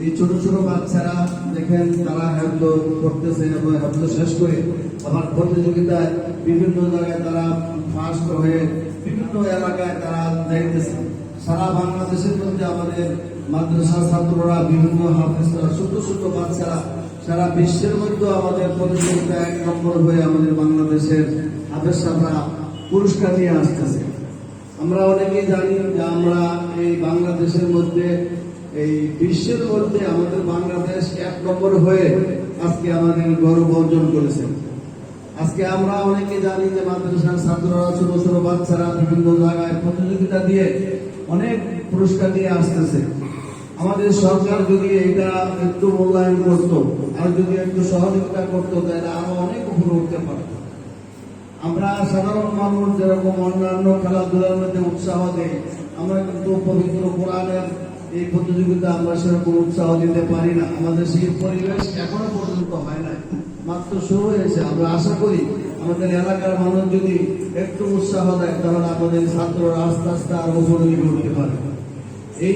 এই ছোট ছোট বাচ্চারা দেখেন তারা হেফজ করতেছে এবং হেফজ শেষ করে আবার প্রতিযোগিতায় বিভিন্ন জায়গায় তারা ফার্স্ট হয়ে বিভিন্ন এলাকায় তারা যাইতেছে। সারা বাংলাদেশের মধ্যে আমাদের মাদ্রাসা ছাত্ররা, বিভিন্ন হাফেজরা, ছোট ছোট বাচ্চারা সারা বিশ্বের মধ্যে আমাদের প্রতিযোগিতায় 1 নম্বর হয়ে আমাদের বাংলাদেশের হাফেজ সাহেবরা পুরস্কার নিয়ে আসতেছে। আমরা অনেকেই জানি যে আমরা এই বাংলাদেশের মধ্যে, এই বিশ্বের মধ্যে আমাদের বাংলাদেশ 1 নম্বর হয়ে আজকে আমাদের গৌরব অর্জন করেছে। আজকে আমরা অনেকে জানি যে মাদ্রাসার ছাত্ররা, ছোট ছোট বাচ্চারা বিভিন্ন জায়গায় প্রতিযোগিতা দিয়ে অনেক পুরস্কার নিয়ে আসতেছে। আমাদের সরকার যদি এটা একটু মূল্যায়ন করতো আর যদি একটু সহযোগিতা করতো তাহলে আরো অনেক উপরে উঠতে পারত। আমরা সাধারণ মানুষ যেরকম অন্যান্য খেলাধুলার মধ্যে উৎসাহ দেই, আমরা কিন্তু পবিত্র কোরআনের এই প্রতিযোগিতা আমরা সেরকম উৎসাহ দিতে পারি না। আমাদের সেই পরিবেশ এখনো পর্যন্ত হয় নাই, মাত্র শুরু হয়েছে। আমরা আশা করি আমাদের এলাকার মানুষ যদি একটু উৎসাহ দেয় তাহলে আমাদের ছাত্ররা আস্তে আস্তে আরো উপরে উঠতে পারে। এই